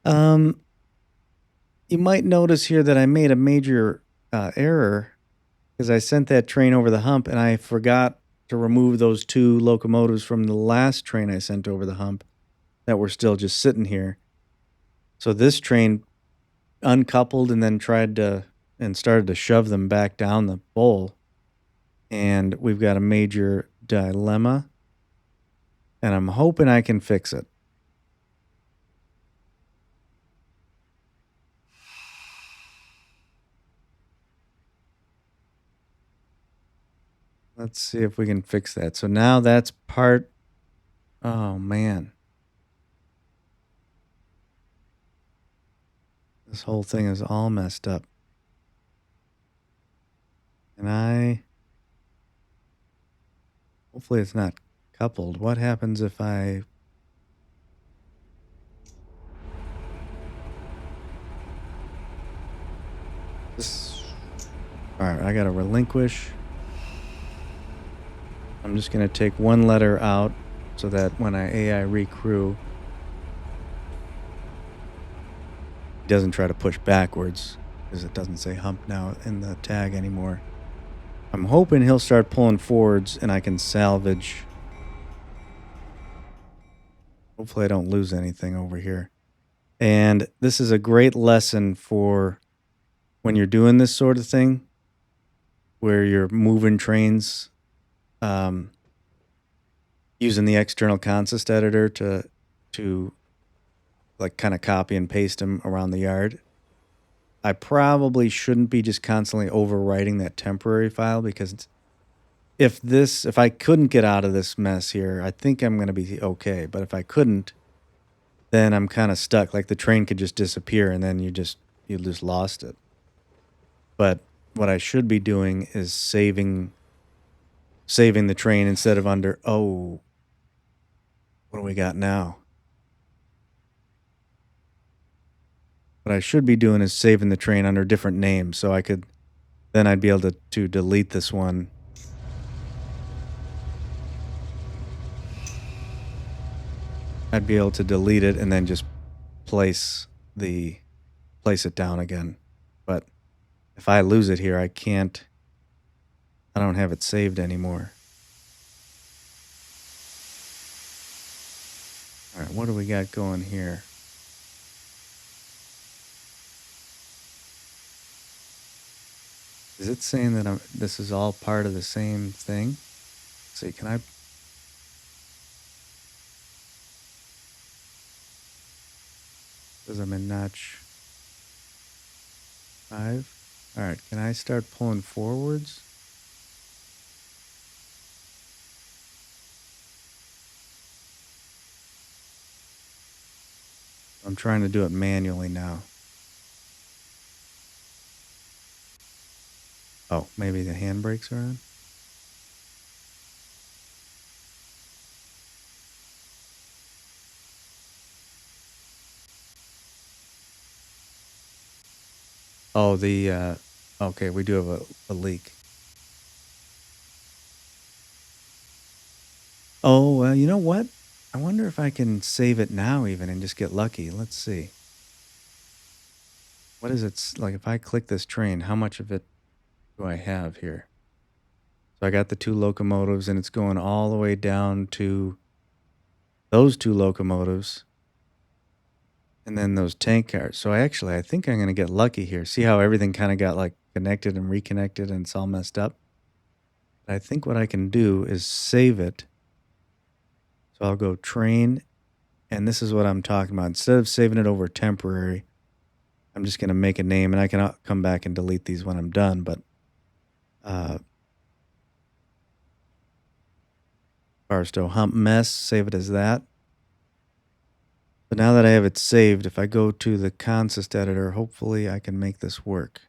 Um, you might notice here that I made a major error because I sent that train over the hump and I forgot to remove those two locomotives from the last train I sent over the hump that were still just sitting here. So this train uncoupled and then tried to and started to shove them back down the bowl. And we've got a major dilemma, and I'm hoping I can fix it. Let's see if we can fix that. So now that's part. Oh man, this whole thing is all messed up. And hopefully it's not coupled. What happens if I this? All right, I gotta relinquish. I'm just gonna take one letter out so that when I AI recrew, it doesn't try to push backwards because it doesn't say hump now in the tag anymore. I'm hoping he'll start pulling forwards and I can salvage. Hopefully, I don't lose anything over here. And this is a great lesson for when you're doing this sort of thing, where you're moving trains, um, using the external consist editor to like kind of copy and paste them around the yard. I probably shouldn't be just constantly overwriting that temporary file because if I couldn't get out of this mess here, I think I'm going to be okay. But if I couldn't, then I'm kind of stuck. Like the train could just disappear and then you just lost it. But what I should be doing is saving the train instead of under. Oh, what do we got now? What I should be doing is saving the train under different names so I could then I'd be able to delete this one. I'd be able to delete it and then just place it down again. But if I lose it here, I don't have it saved anymore. All right, what do we got going here? Is it saying that this is all part of the same thing? Let's see, can I? Because I'm in notch 5. All right, can I start pulling forwards? I'm trying to do it manually now. Oh, maybe the handbrakes are on? Oh, okay, we do have a leak. Oh, well, you know what? I wonder if I can save it now even and just get lucky. Let's see. What is it like if I click this train, how much of it do I have here? So I got the two locomotives and it's going all the way down to those two locomotives and then those tank cars. So I think I'm going to get lucky here. See how everything kind of got like connected and reconnected and it's all messed up? I think what I can do is save it. So I'll go train, and this is what I'm talking about. Instead of saving it over temporary, I'm just going to make a name, and I can come back and delete these when I'm done. But Barstow hump mess, save it as that. But now that I have it saved, if I go to the consist editor, hopefully I can make this work.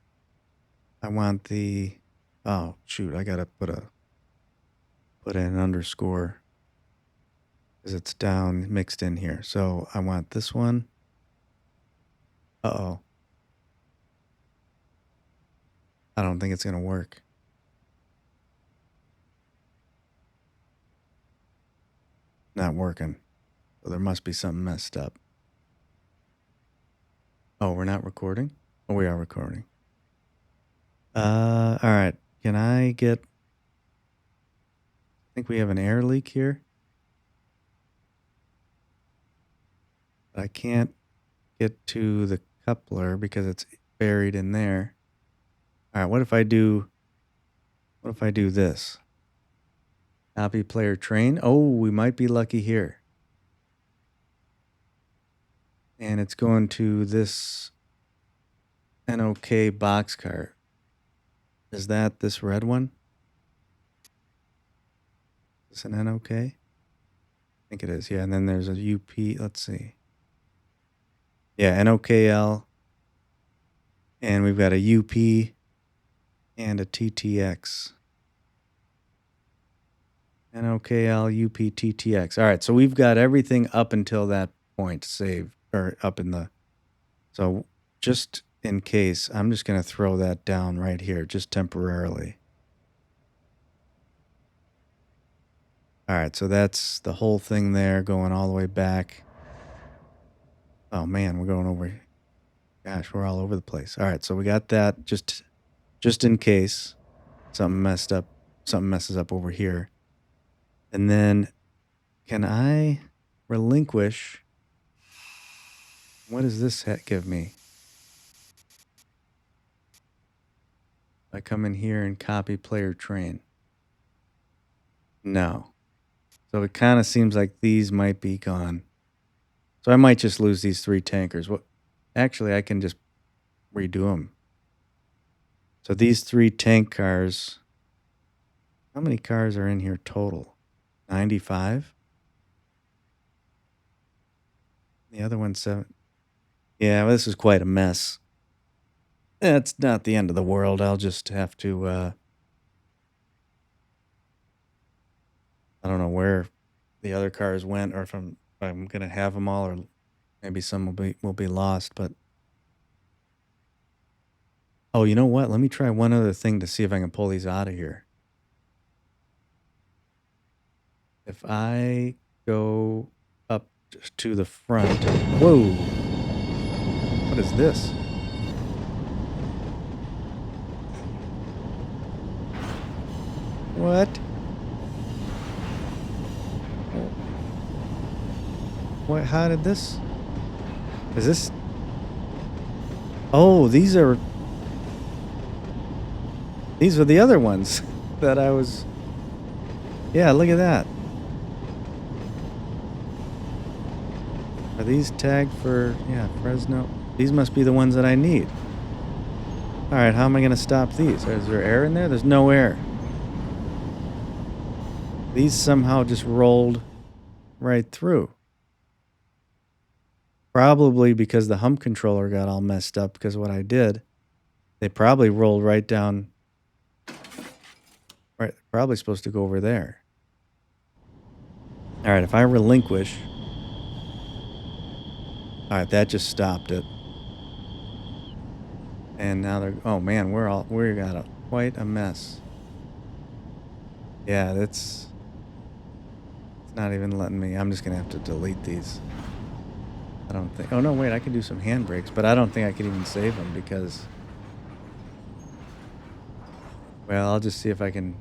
I want the, oh shoot, I gotta put in an underscore because it's down mixed in here. So I want this one. Uh-oh. I don't think it's gonna work. Not working. So there must be something messed up. Oh, we're not recording? Oh, we are recording. All right. Can I get... I think we have an air leak here. But I can't get to the coupler because it's buried in there. All right, what if I do this? Copy player train. Oh, we might be lucky here. And it's going to this NOK box cart. Is that this red one? Is this an NOK? I think it is, yeah. And then there's a UP. Let's see. Yeah, NOKL. And we've got a UP and a TTX. NOKL, UP, TTX. All right, so we've got everything up until that point saved, or up in the... So just in case, I'm just going to throw that down right here, just temporarily. All right, so that's the whole thing there going all the way back. Oh, man, we're going over... Gosh, we're all over the place. All right, so we got that just in case something messes up over here. And then can I relinquish... What does this give me? I come in here and copy player train. No. So it kind of seems like these might be gone. So I might just lose these 3 tankers. What? Actually, I can just redo them. So these 3 tank cars... How many cars are in here total? 95? The other one's 7. Yeah, well, this is quite a mess. It's not the end of the world. I'll just have to... I don't know where the other cars went, or if I'm going to have them all, or maybe some will be lost, but... Oh, you know what? Let me try one other thing to see if I can pull these out of here. If I go up to the front... Whoa! What is this? What? What? How did this... Is this... Oh, these are the other ones that I was... Yeah, look at that. Are these tagged for... Yeah, Fresno? These must be the ones that I need. Alright, how am I going to stop these? Is there air in there? There's no air. These somehow just rolled right through. Probably because the hump controller got all messed up because of what I did. They probably rolled right down... Right, probably supposed to go over there. Alright, if I relinquish... Alright, that just stopped it. And now they're... Oh man, we got quite a mess. Yeah, it's not even letting me... I'm just gonna have to delete these. I don't think... Oh no, wait, I can do some handbrakes, but I don't think I can even save them because... Well, I'll just see if I can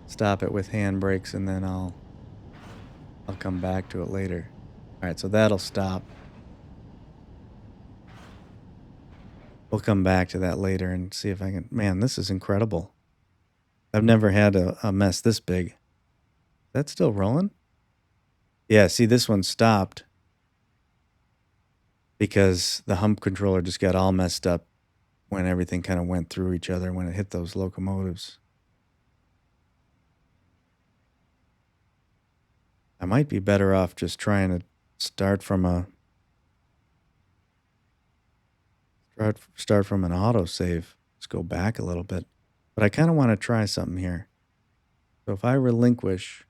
stop it with handbrakes, and then I'll come back to it later. Alright, so that'll stop. We'll come back to that later and see if I can... Man, this is incredible. I've never had a mess this big. Is that still rolling? Yeah, see, this one stopped because the hump controller just got all messed up when everything kind of went through each other when it hit those locomotives. I might be better off just trying to start from an autosave. Just go back a little bit. But I kind of want to try something here. So if I relinquish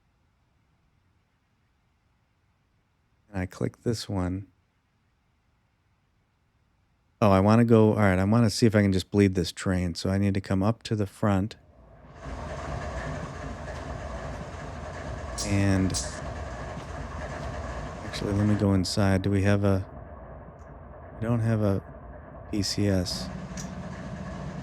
and I click this one. Oh, I want to go... All right, I want to see if I can just bleed this train. So I need to come up to the front. And... Actually, let me go inside. Do we have a... I don't have a PCS.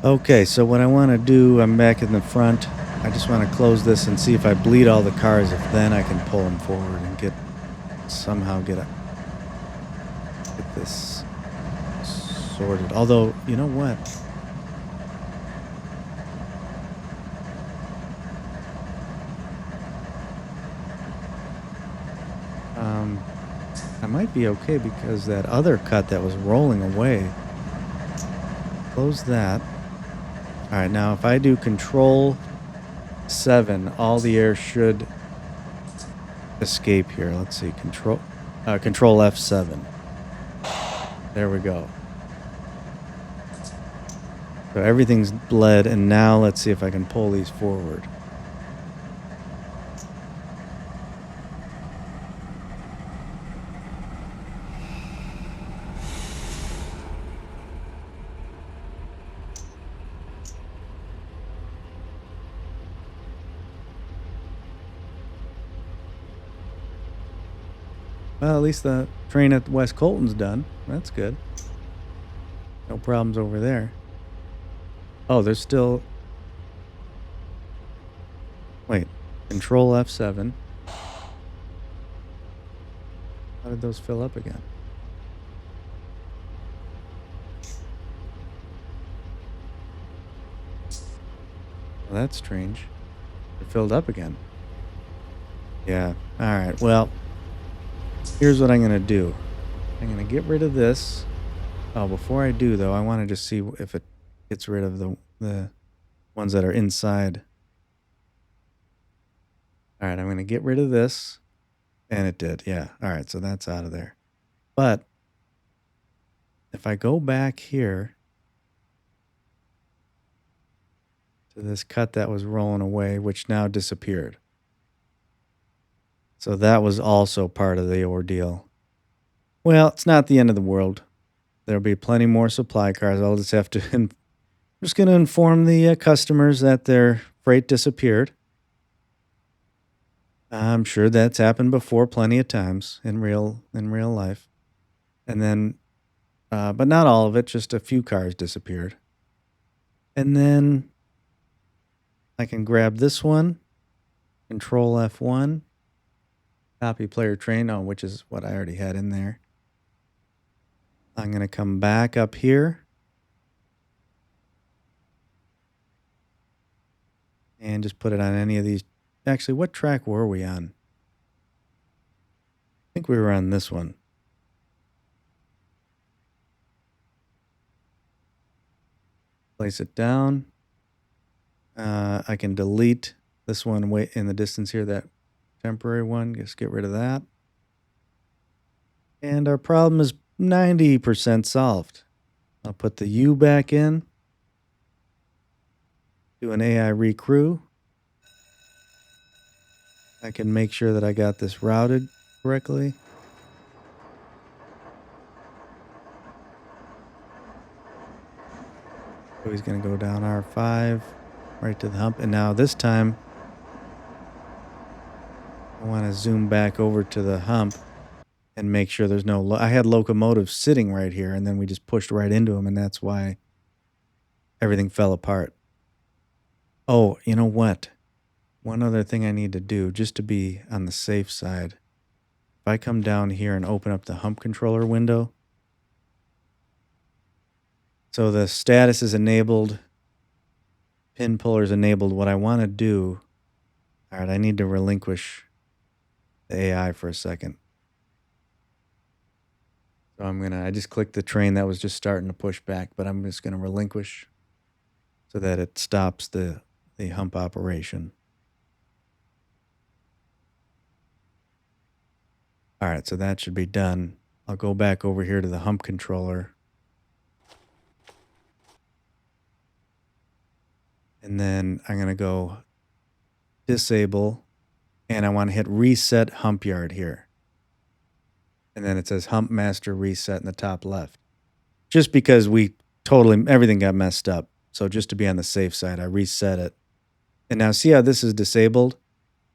Okay, so what I want to do, I'm back in the front. I just want to close this and see if I bleed all the cars, if then I can pull them forward and somehow get this sorted. Although, you know what? I might be okay because that other cut that was rolling away. Close that. All right, now if I do Control 7, all the air should escape here. Let's see, Control F7. There we go. So everything's bled, and now let's see if I can pull these forward. Well, at least the train at West Colton's done. That's good. No problems over there. Oh, there's still... Wait. Control F7. How did those fill up again? Well, that's strange. They're filled up again. Yeah. All right. Well, here's what I'm going to do. I'm going to get rid of this. Oh, before I do, though, I want to just see if it gets rid of the ones that are inside. All right, I'm going to get rid of this. And it did, yeah. All right, so that's out of there. But if I go back here to this cut that was rolling away, which now disappeared. So that was also part of the ordeal. Well, it's not the end of the world. There'll be plenty more supply cars. I'll just have to... I'm just going to inform the customers that their freight disappeared. I'm sure that's happened before plenty of times in real life. And then, but not all of it, just a few cars disappeared. And then I can grab this one, Control F1, copy player train, which is what I already had in there. I'm going to come back up here and just put it on any of these. Actually, what track were we on? I think we were on this one. Place it down. I can delete this one way in the distance here, that temporary one. Just get rid of that. And our problem is 90% solved. I'll put the U back in. Do an AI recrew. I can make sure that I got this routed correctly. So he's going to go down R5 right to the hump. And now this time, I want to zoom back over to the hump and make sure there's no... I had locomotives sitting right here, and then we just pushed right into them, and that's why everything fell apart. Oh, you know what? One other thing I need to do, just to be on the safe side. If I come down here and open up the hump controller window, so the status is enabled, pin puller is enabled. What I want to do... All right, I need to relinquish the AI for a second. So I just clicked the train that was just starting to push back, but I'm just going to relinquish so that it stops the hump operation. All right, so that should be done. I'll go back over here to the hump controller. And then I'm going to go disable, and I want to hit reset hump yard here. And then it says hump master reset in the top left. Just because everything got messed up. So just to be on the safe side, I reset it. And now see how this is disabled?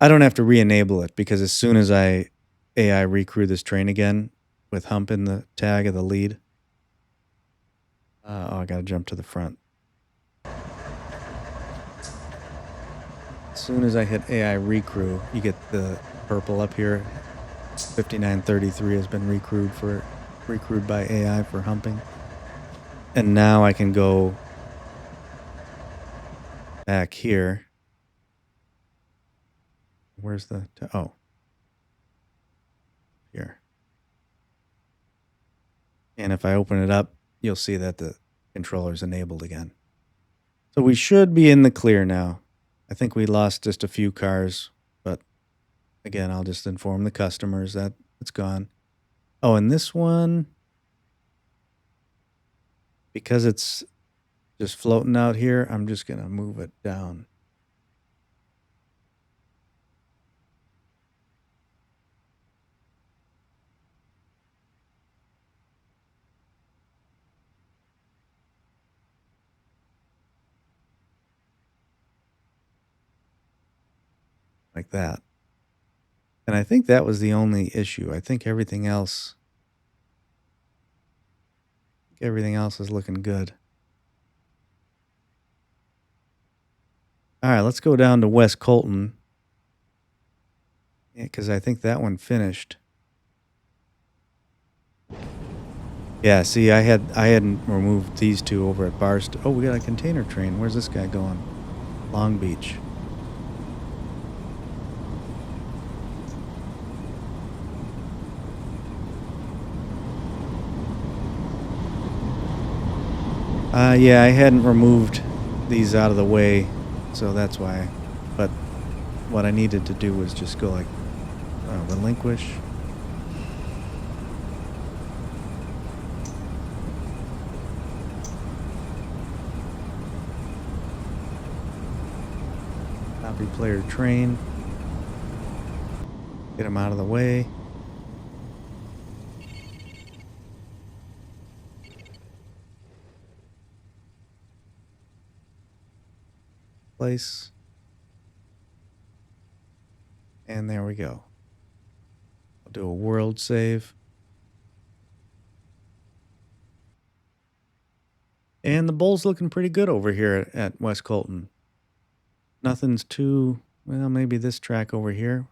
I don't have to re-enable it because as soon as I AI recrew this train again with hump in the tag of the lead, Oh, I gotta jump to the front. As soon as I hit AI recrew, you get the purple up here. 5933 has been recrewed by AI for humping. And now I can go back here. Where's the... Oh. Here. And if I open it up, you'll see that the controller's enabled again. So we should be in the clear now. I think we lost just a few cars, but again, I'll just inform the customers that it's gone. Oh, and this one, because it's just floating out here, I'm just going to move it down. Like that. And I think that was the only issue. I think everything else is looking good. All right, let's go down to West Colton. Yeah, because I think that one finished. Yeah, see, I hadn't removed these two over at Barstow. Oh, we got a container train. Where's this guy going? Long Beach. Yeah, I hadn't removed these out of the way, so that's why. But what I needed to do was just go like relinquish. Copy player train. Get him out of the way. Place. And there we go. I'll do a world save. And the bowl's looking pretty good over here at West Colton. Nothing's too... Well, maybe this track over here.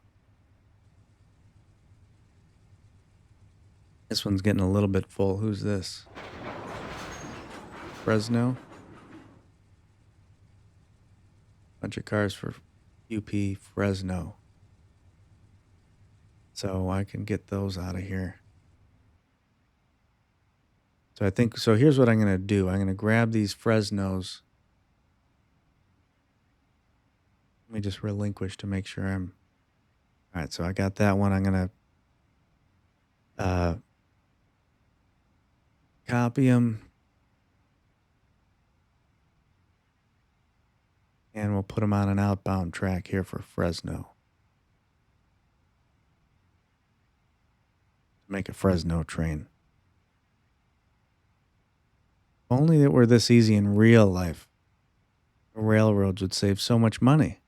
This one's getting a little bit full. Who's this? Fresno. Bunch of cars for UP Fresno. So I can get those out of here. So here's what I'm going to do. I'm going to grab these Fresnos. Let me just relinquish to make sure I'm... All right, so I got that one. I'm going to copy them. And we'll put them on an outbound track here for Fresno. To make a Fresno train. If only it were this easy in real life. The railroads would save so much money.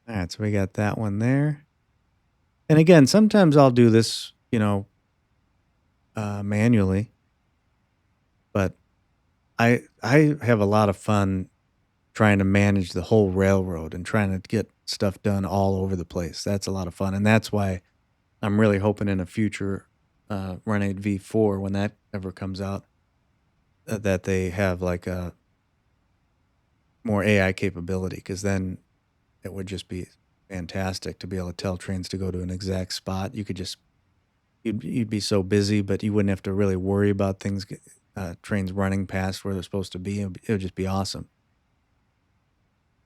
All right, so we got that one there. And again, sometimes I'll do this, manually. But I have a lot of fun trying to manage the whole railroad and trying to get stuff done all over the place. That's a lot of fun. And that's why I'm really hoping in a future Renegade V4, when that ever comes out, that they have like a more AI capability, because then it would just be fantastic to be able to tell trains to go to an exact spot. You could just, you'd be so busy, but you wouldn't have to really worry about things, trains running past where they're supposed to be. It would just be awesome.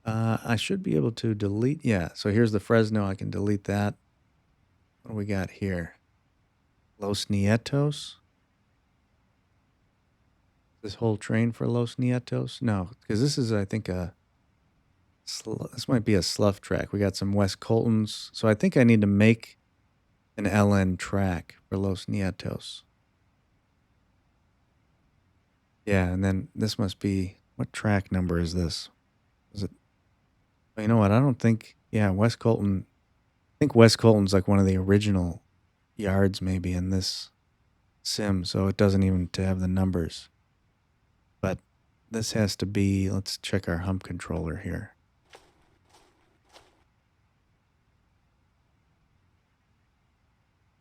I should be able to delete. Yeah, so here's the Fresno. I can delete that. What do we got here? Los Nietos. This whole train for Los Nietos? No, because this is, I think, this might be a slough track. We got some West Coltons. So I think I need to make an LN track for Los Nietos. Yeah, and then this must be, what track number is this? Is it? Well, you know what? I don't think, yeah, West Colton. I think West Colton's like one of the original yards maybe in this sim, so it doesn't even to have the numbers. But this has to be, let's check our hump controller here.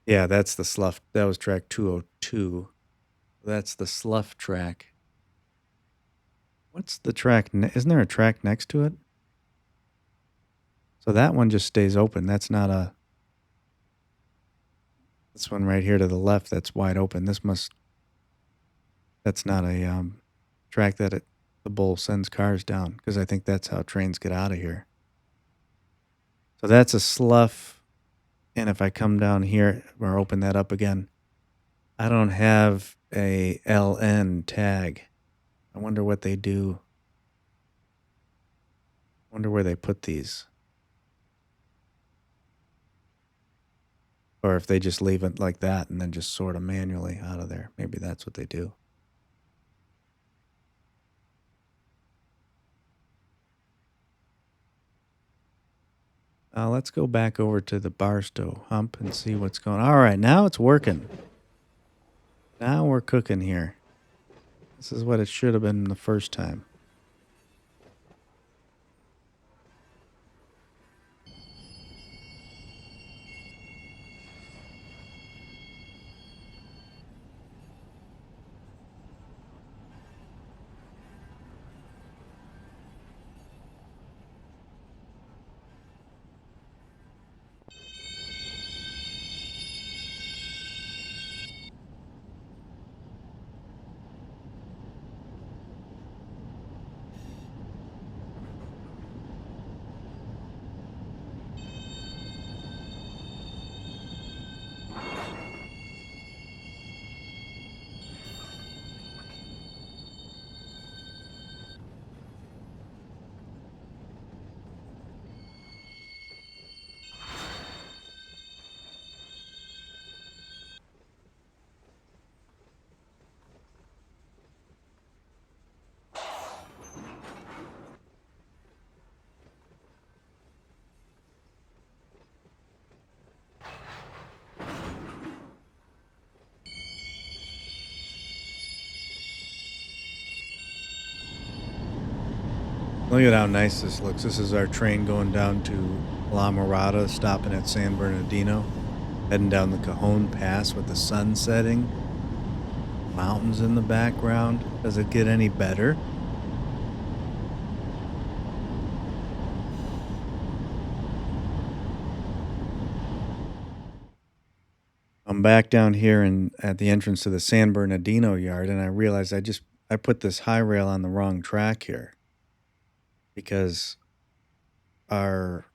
Yeah, that's the slough. That was track 202. That's the slough track. What's the track? Isn't there a track next to it? So that one just stays open. That's not a... This one right here to the left, that's wide open. That's not a track that the bull sends cars down, because I think that's how trains get out of here. So that's a slough. And if I come down here or open that up again, I don't have a LN tag. I wonder what they do. Wonder where they put these. Or if they just leave it like that and then just sort them manually out of there. Maybe that's what they do. Let's go back over to the Barstow hump and see what's going on. All right, now it's working. Now we're cooking here. This is what it should have been the first time. Look at how nice this looks. This is our train going down to La Mirada, stopping at San Bernardino, heading down the Cajon Pass with the sun setting, mountains in the background. Does it get any better? I'm back down here at the entrance to the San Bernardino yard, and I realized I put this high rail on the wrong track here, because our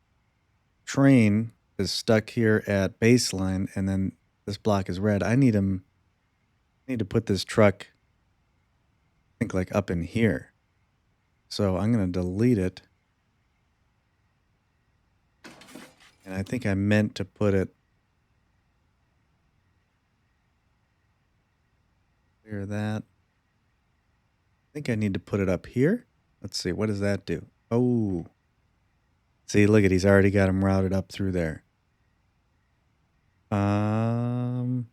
train is stuck here at baseline, and then this block is red. I need to put this truck, I think, like up in here. So I'm going to delete it. And I think I meant to put it, clear that. I think I need to put it up here. Let's see, what does that do? Oh, see, look at, he's already got them routed up through there. All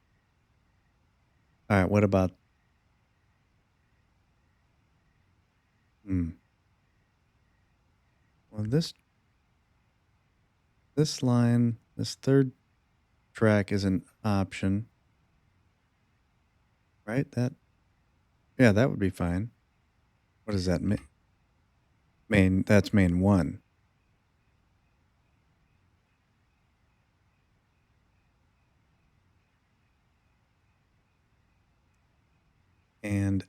right, what about, well, this line, this third track is an option, right? Yeah, that would be fine. What does that mean? That's main one. And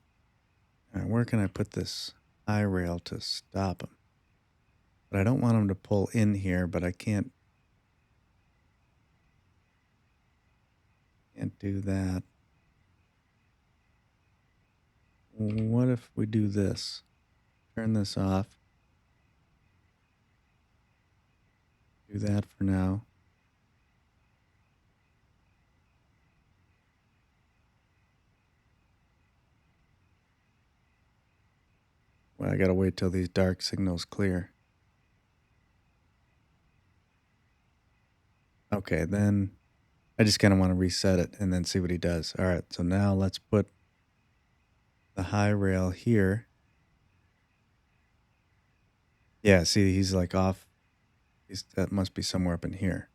where can I put this high rail to stop them? But I don't want them to pull in here, but I can't do that. What if we do this? Turn this off. Do that for now. Well, I gotta wait till these dark signals clear. Okay, then I just kind of want to reset it and then see what he does. All right, so now let's put the high rail here. Yeah, see, he's like off. That must be somewhere up in here.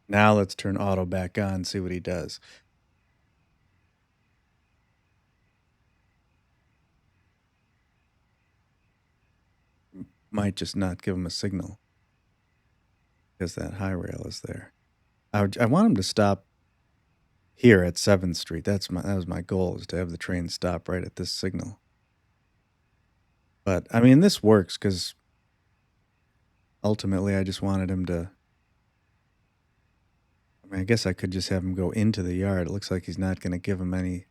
Now let's turn auto back on, see what he does. Might just not give him a signal because that high rail is there. I want him to stop here at 7th Street. That was my goal, is to have the train stop right at this signal. But I mean, this works because ultimately I just wanted him to. I mean, I guess I could just have him go into the yard. It looks like he's not going to give him any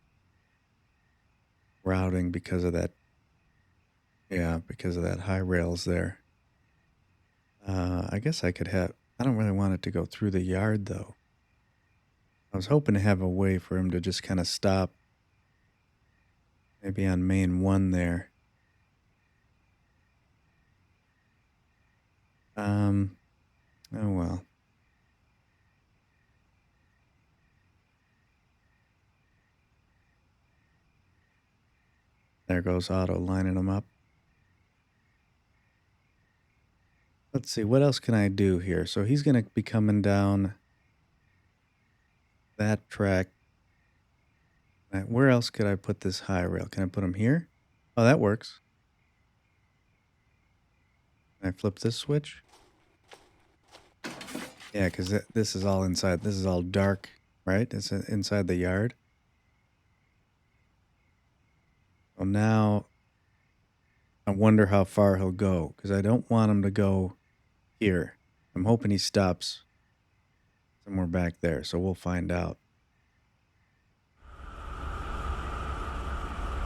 routing because of that. Yeah, because of that high rails there. I guess I could have. I don't really want it to go through the yard though. I was hoping to have a way for him to just kind of stop. Maybe on main 1 there. Oh well. There goes Otto lining them up. Let's see, what else can I do here? So he's going to be coming down that track. Where else could I put this high rail? Can I put him here? Oh, that works. Can I flip this switch? Yeah, because this is all inside. This is all dark, right? It's inside the yard. Well, now I wonder how far he'll go, because I don't want him to go here. I'm hoping he stops somewhere back there, so we'll find out.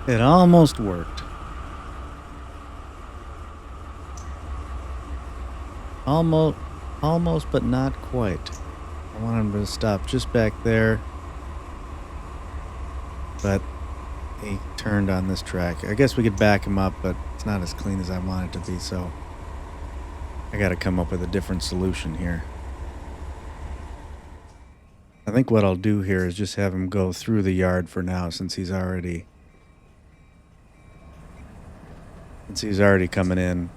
It almost worked. Almost, but not quite. I want him to stop just back there, but he turned on this track. I guess we could back him up, but it's not as clean as I want it to be, so I got to come up with a different solution here. I think what I'll do here is just have him go through the yard for now, since he's already coming in.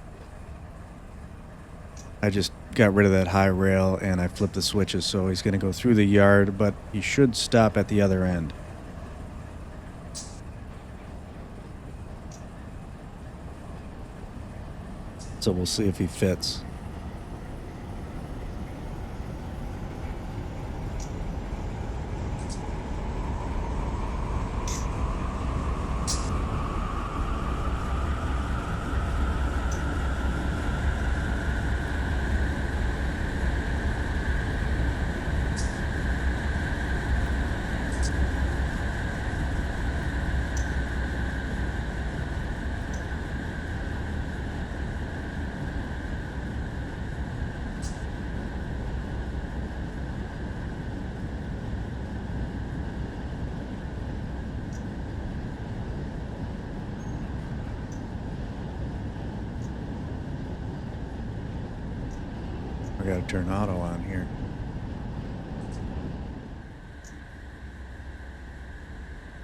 I just got rid of that high rail and I flipped the switches, so he's going to go through the yard, but he should stop at the other end. So we'll see if he fits. I gotta turn auto on here.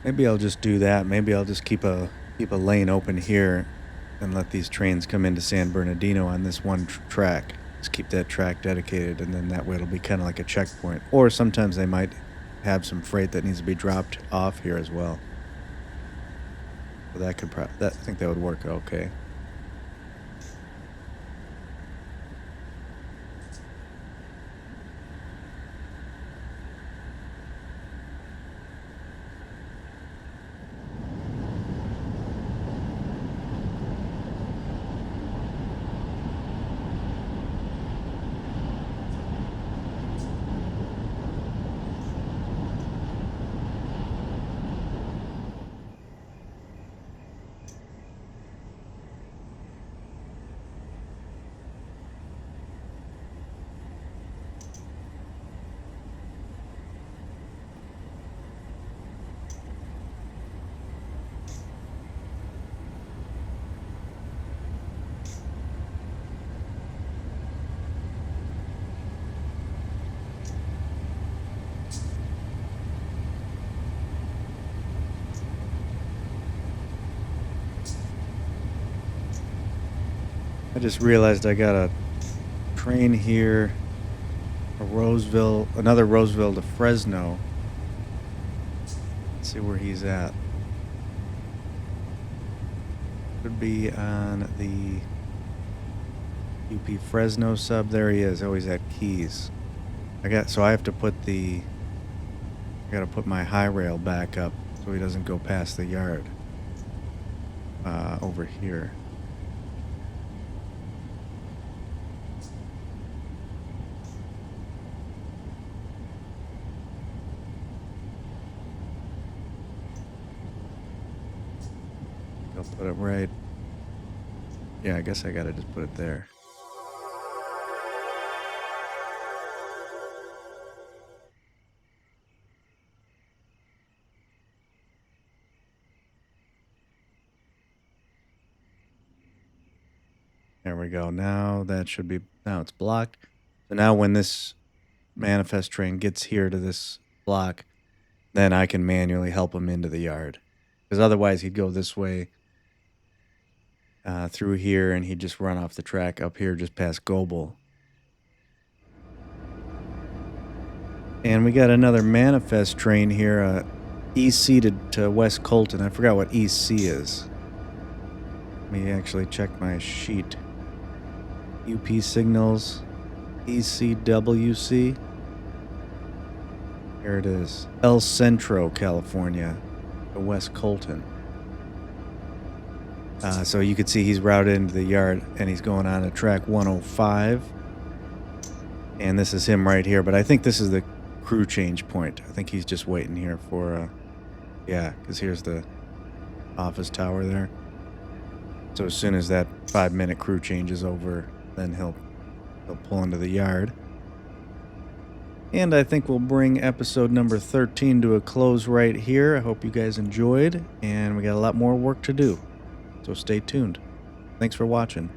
Maybe I'll just do that. Maybe I'll just keep a lane open here and let these trains come into San Bernardino on this one track. Just keep that track dedicated, and then that way it'll be kind of like a checkpoint. Or sometimes they might have some freight that needs to be dropped off here as well. So that could I think that would work okay. I just realized I got a train here, another Roseville to Fresno. Let's see where he's at. Could be on the UP Fresno sub. There he is. Oh, he's at Keys. I have to put I gotta put my high rail back up so he doesn't go past the yard. Over here. I'll put it right. Yeah, I guess I gotta just put it there. There we go. Now it's blocked. So now when this manifest train gets here to this block, then I can manually help him into the yard. Because otherwise he'd go this way through here and he'd just run off the track up here just past Goebel. And we got another manifest train here, EC to West Colton. I forgot what EC is. Let me actually check my sheet. UP signals, ECWC. Here it is. El Centro, California, to West Colton. So you can see he's routed into the yard and he's going on to track 105. And this is him right here, but I think this is the crew change point. I think he's just waiting here for, yeah, because here's the office tower there. So as soon as that 5-minute crew change is over, then he'll pull into the yard. And I think we'll bring episode number 13 to a close right here. I hope you guys enjoyed, and we got a lot more work to do. So stay tuned. Thanks for watching.